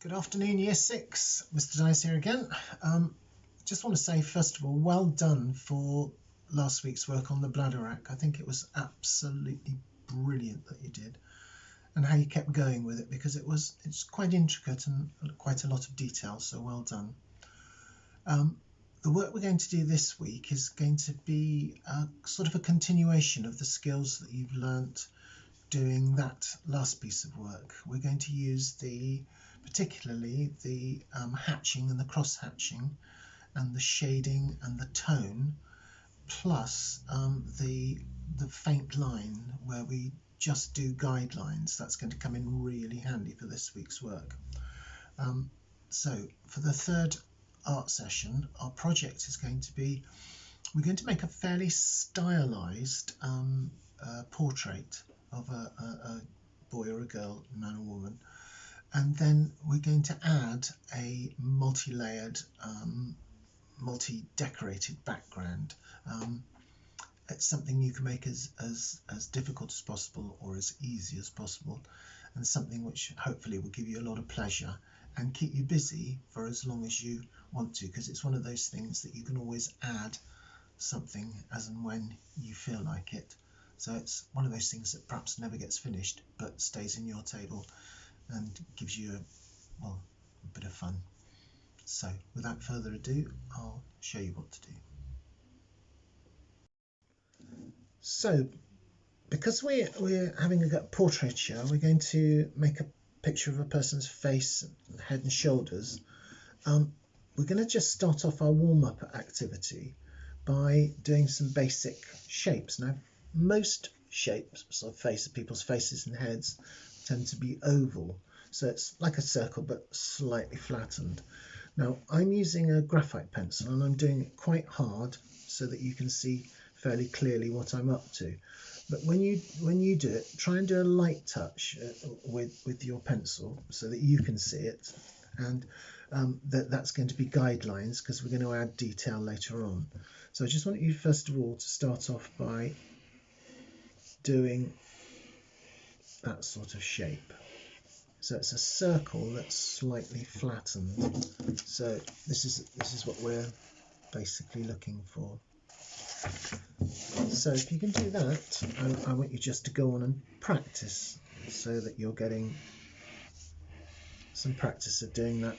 Good afternoon, Year 6. Mr. Dice here again. Just want to say, first of all, well done for last week's work on the Bladderwrack. I think it was absolutely brilliant that you did, and how you kept going with it, because it's quite intricate and quite a lot of detail, so well done. The work we're going to do this week is going to be sort of a continuation of the skills that you've learnt doing that last piece of work. We're going to use particularly the hatching and the cross hatching and the shading and the tone, plus the faint line where we just do guidelines. That's going to come in really handy for this week's work. So for the third art session, our project is going to be, we're going to make a fairly stylized portrait of a boy or a girl, man or woman, and then we're going to add a multi-layered, multi-decorated background. It's something you can make as difficult as possible or as easy as possible, and something which hopefully will give you a lot of pleasure and keep you busy for as long as you want to, because it's one of those things that you can always add something as and when you feel like it. So it's one of those things that perhaps never gets finished but stays in your table and gives you a bit of fun. So without further ado, I'll show you what to do. So because we're having a portraiture, we're going to make a picture of a person's face, head and shoulders. We're going to just start off our warm-up activity by doing some basic shapes. Now, most shapes of people's faces and heads tend to be oval, so it's like a circle but slightly flattened. Now, I'm using a graphite pencil and I'm doing it quite hard so that you can see fairly clearly what I'm up to. But when you do it, try and do a light touch with your pencil so that you can see it, and that's going to be guidelines, because we're going to add detail later on. So I just want you first of all to start off by doing that sort of shape. So it's a circle that's slightly flattened. So this is what we're basically looking for. So if you can do that, I want you just to go on and practice so that you're getting some practice of doing that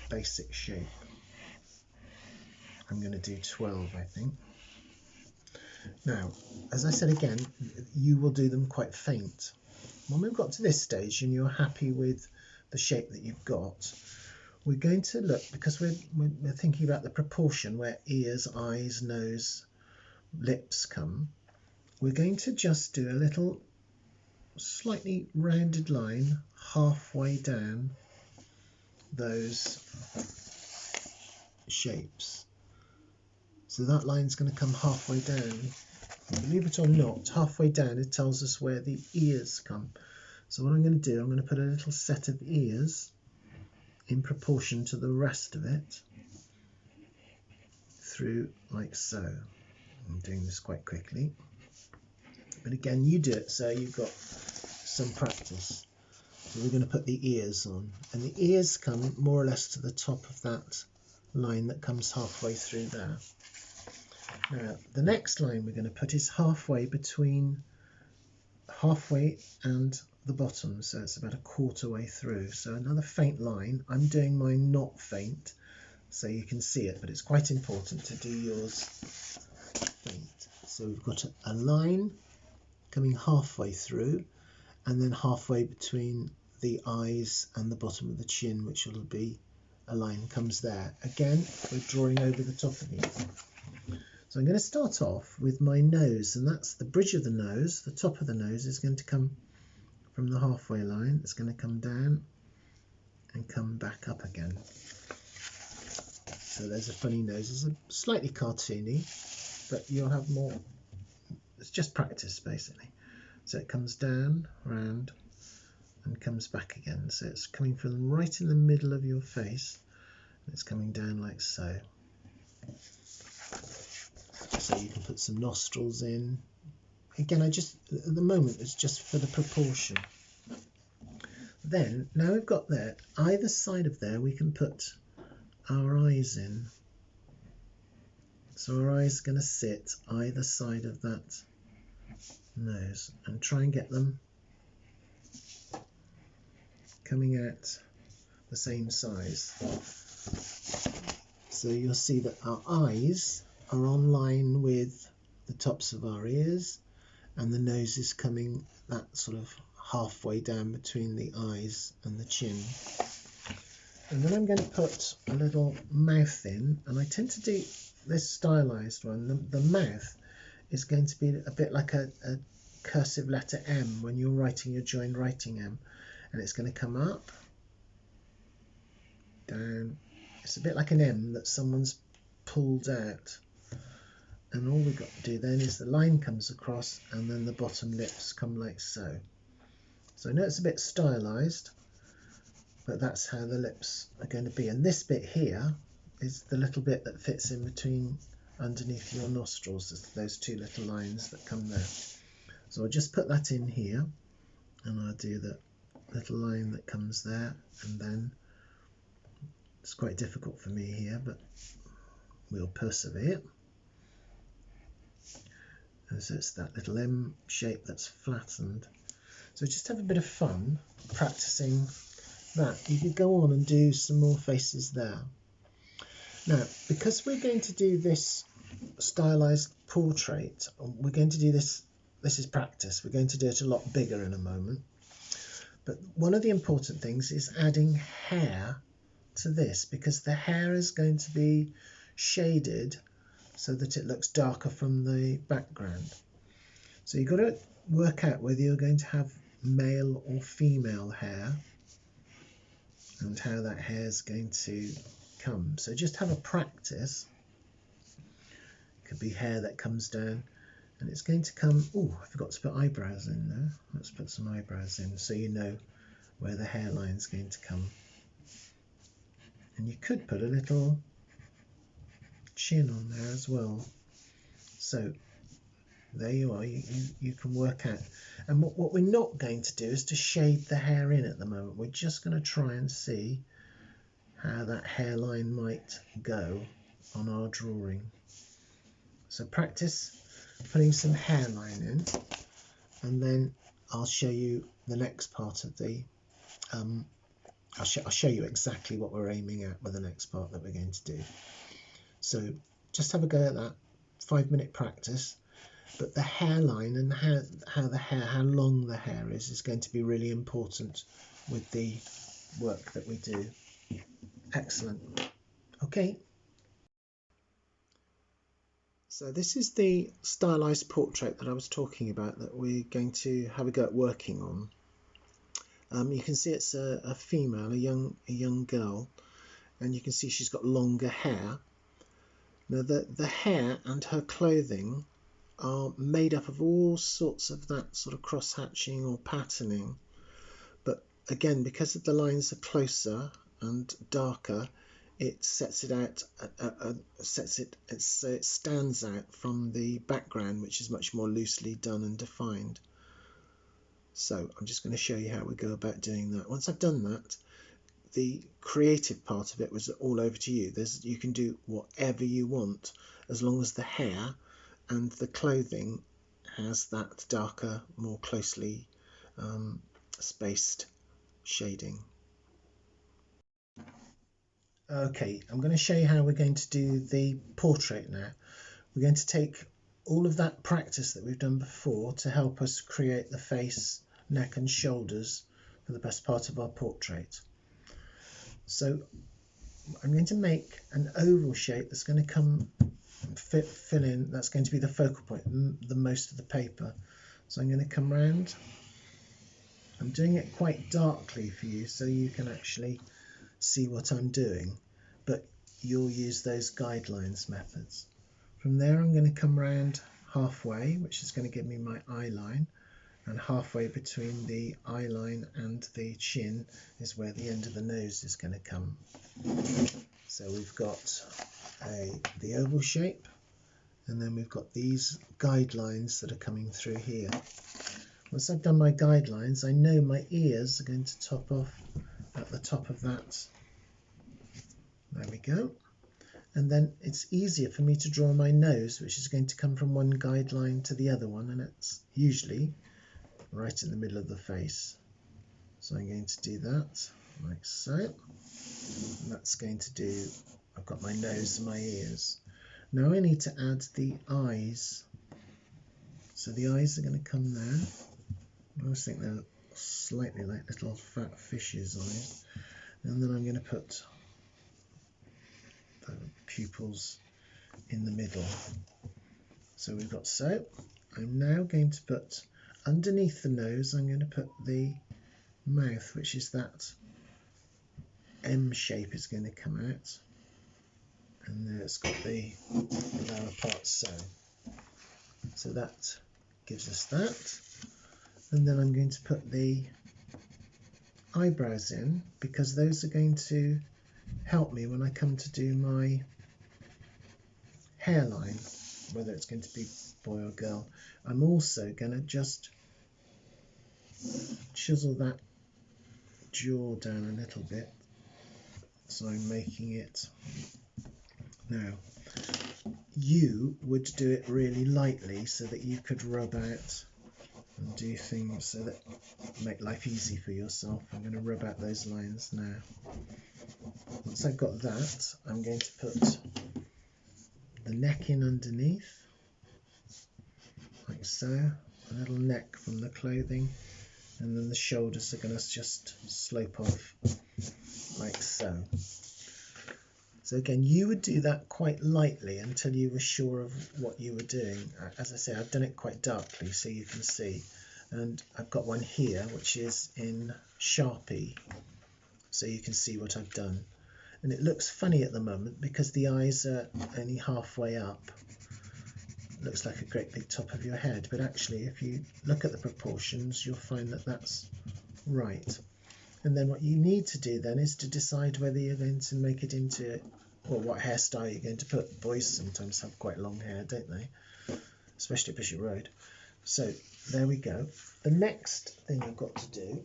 basic shape. I'm going to do 12, I think. Now, as I said again, you will do them quite faint. When we've got to this stage and you're happy with the shape that you've got, we're going to look, because we're thinking about the proportion where ears, eyes, nose, lips come, we're going to just do a little slightly rounded line halfway down those shapes. So that line's going to come halfway down. Believe it or not, halfway down it tells us where the ears come. So what I'm going to do, I'm going to put a little set of ears in proportion to the rest of it through like so. I'm doing this quite quickly, but again, you do it so you've got some practice. So we're going to put the ears on, and the ears come more or less to the top of that line that comes halfway through there. Now, the next line we're going to put is halfway and the bottom, so it's about a quarter way through. So another faint line. I'm doing mine not faint, so you can see it, but it's quite important to do yours faint. So we've got a line coming halfway through, and then halfway between the eyes and the bottom of the chin, which will be a line comes there. Again, we're drawing over the top of these. So I'm going to start off with my nose, and that's the bridge of the nose. The top of the nose is going to come from the halfway line. It's going to come down and come back up again. So there's a funny nose. It's a slightly cartoony, but you'll have more. It's just practice, basically. So it comes down, round, and comes back again. So it's coming from right in the middle of your face. It's coming down like so. So you can put some nostrils in. Again, at the moment, it's just for the proportion. Then, now we've got there, either side of there we can put our eyes in. So our eyes are going to sit either side of that nose and try and get them coming out the same size. So you'll see that our eyes are on line with the tops of our ears, and the nose is coming that sort of halfway down between the eyes and the chin. And then I'm going to put a little mouth in, and I tend to do this stylized one. The mouth is going to be a bit like a cursive letter M when you're writing your joined writing M, and it's going to come up, down. It's a bit like an M that someone's pulled out, and all we've got to do then is the line comes across and then the bottom lips come like so. So I know it's a bit stylized, but that's how the lips are going to be. And this bit here is the little bit that fits in between underneath your nostrils, those two little lines that come there. So I'll just put that in here, and I'll do the little line that comes there, and then it's quite difficult for me here, but we'll persevere. And so it's that little M shape that's flattened. So just have a bit of fun practicing that. You could go on and do some more faces there. Now, because we're going to do this stylized portrait, we're going to do this is practice. We're going to do it a lot bigger in a moment. But one of the important things is adding hair to this, because the hair is going to be shaded so that it looks darker from the background. So you've got to work out whether you're going to have male or female hair and how that hair is going to come. So just have a practice. It could be hair that comes down, and it's going to come. Oh, I forgot to put eyebrows in there. Let's put some eyebrows in so you know where the hairline is going to come. And you could put a little chin on there as well. So there you are, you can work out. And what we're not going to do is to shade the hair in at the moment. We're just going to try and see how that hairline might go on our drawing. So practice putting some hairline in, and then I'll show you the next part of the I'll show you exactly what we're aiming at with the next part that we're going to do. So just have a go at that. 5-minute practice. But the hairline and how long the hair is going to be really important with the work that we do. Excellent. Okay. So this is the stylized portrait that I was talking about that we're going to have a go at working on. You can see it's a female, a young girl, and you can see she's got longer hair. Now the hair and her clothing are made up of all sorts of that sort of cross-hatching or patterning, but again, because the lines are closer and darker, it sets it out, so it stands out from the background, which is much more loosely done and defined. So I'm just going to show you how we go about doing that. Once I've done that, the creative part of it was all over to you. You can do whatever you want as long as the hair and the clothing has that darker, more closely spaced shading. Okay, I'm going to show you how we're going to do the portrait now. We're going to take all of that practice that we've done before to help us create the face, neck and shoulders for the best part of our portrait. So I'm going to make an oval shape that's going to come fill in, that's going to be the focal point, the most of the paper. So I'm going to come round. I'm doing it quite darkly for you so you can actually see what I'm doing, but you'll use those guidelines methods. From there I'm going to come round halfway, which is going to give me my eye line, and halfway between the eye line and the chin is where the end of the nose is going to come. So we've got the oval shape, and then we've got these guidelines that are coming through here. once I've done my guidelines, I know my ears are going to top off at the top of that. There we go. And then it's easier for me to draw my nose, which is going to come from one guideline to the other one, and it's usually right in the middle of the face. So I'm going to do that like so. And that's going to do, I've got my nose and my ears. Now I need to add the eyes. So the eyes are going to come there. I always think they're slightly like little fat fish's eyes. And then I'm going to put the pupils in the middle. So we've got so. I'm now going to put underneath the nose, I'm going to put the mouth, which is that M shape is going to come out. And there it's got the lower part so. So that gives us that. And then I'm going to put the eyebrows in, because those are going to help me when I come to do my hairline, whether it's going to be boy or girl. I'm also going to just chisel that jaw down a little bit, so I'm making it. Now you would do it really lightly so that you could rub out and do things so that make life easy for yourself. I'm going to rub out those lines now. Once I've got that, I'm going to put the neck in underneath, like so, a little neck from the clothing, and then the shoulders are going to just slope off, like so. So again, you would do that quite lightly until you were sure of what you were doing. As I say, I've done it quite darkly so you can see. And I've got one here which is in Sharpie, so you can see what I've done. And it looks funny at the moment because the eyes are only halfway up. It looks like a great big top of your head, but actually if you look at the proportions, you'll find that that's right. And then what you need to do then is to decide whether you're going to make it into, or what hairstyle you're going to put. Boys sometimes have quite long hair, don't they? Especially at Bishop Road. So there we go. The next thing I've got to do,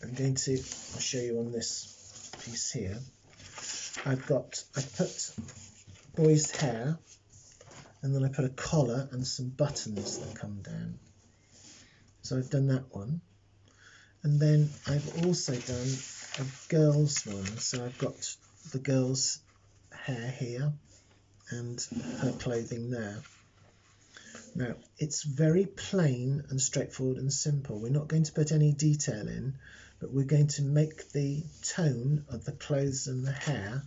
I'll show you on this piece here. I've put boy's hair, and then I put a collar and some buttons that come down. So I've done that one. And then I've also done a girl's one. So I've got the girl's hair here and her clothing there. Now, it's very plain and straightforward and simple. We're not going to put any detail in, but we're going to make the tone of the clothes and the hair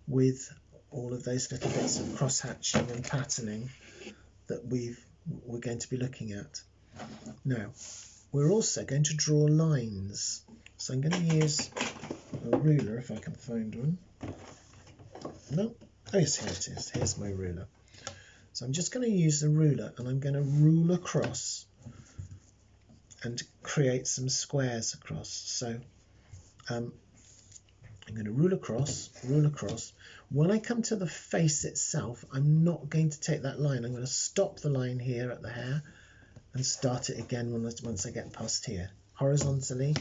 with all of those little bits of cross-hatching and patterning that we're going to be looking at. Now, we're also going to draw lines. So I'm going to use a ruler if I can find one. No? Oh yes, here it is. Here's my ruler. So I'm just going to use the ruler and I'm going to rule across and create some squares across. So I'm going to rule across, rule across. When I come to the face itself, I'm not going to take that line. I'm going to stop the line here at the hair and start it again once I get past here, horizontally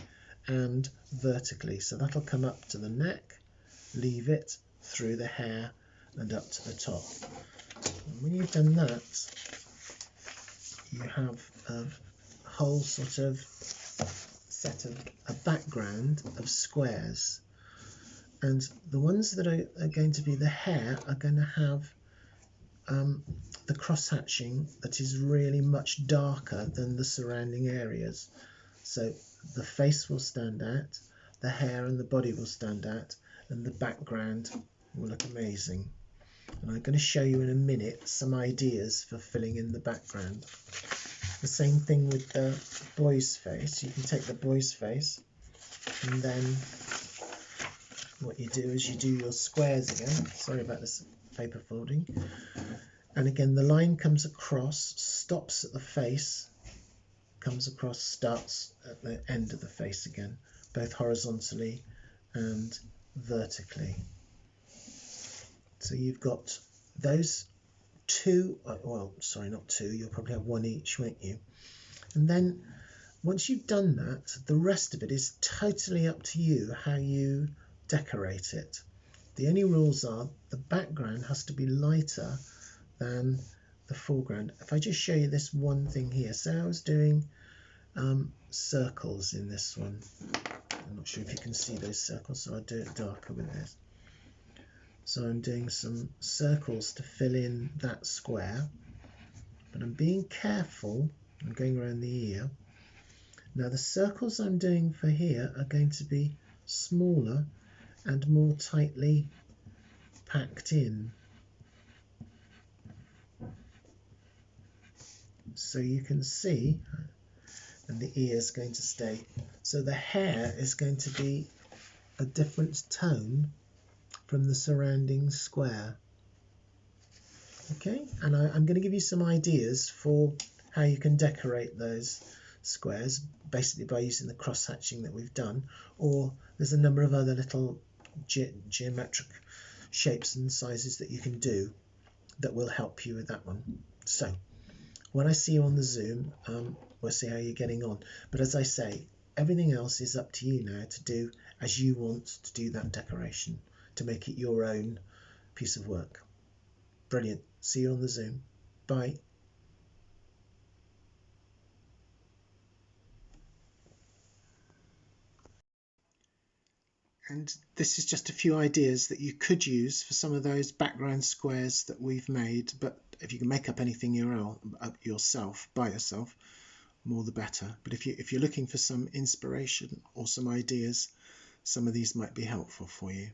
and vertically. So that'll come up to the neck, leave it through the hair and up to the top. And when you've done that, you have a whole sort of set of a background of squares. And the ones that are going to be the hair are going to have the cross-hatching that is really much darker than the surrounding areas. So the face will stand out, the hair and the body will stand out, and the background will look amazing. And I'm going to show you in a minute some ideas for filling in the background. The same thing with the boy's face. You can take the boy's face, and then what you do is you do your squares again. Sorry about this paper folding. And again, the line comes across, stops at the face, comes across, starts at the end of the face again, both horizontally and vertically. So you've got those two, well, sorry, not two, you'll probably have one each, won't you? And then once you've done that, the rest of it is totally up to you how you decorate it. The only rules are the background has to be lighter than the foreground. If I just show you this one thing here, so I was doing circles in this one. I'm not sure if you can see those circles, so I'll do it darker with this. So I'm doing some circles to fill in that square, but I'm being careful. I'm going around the ear. Now the circles I'm doing for here are going to be smaller and more tightly packed in. So you can see, and the ear is going to stay. So the hair is going to be a different tone from the surrounding square. Okay, and I'm going to give you some ideas for how you can decorate those squares, basically by using the cross hatching that we've done, or there's a number of other little geometric shapes and sizes that you can do that will help you with that one. So when I see you on the Zoom, we'll see how you're getting on. But as I say, everything else is up to you now to do as you want to do that decoration, to make it your own piece of work. Brilliant. See you on the Zoom. Bye. And this is just a few ideas that you could use for some of those background squares that we've made. But if you can make up anything yourself, by yourself, more the better. But if you're looking for some inspiration or some ideas, some of these might be helpful for you.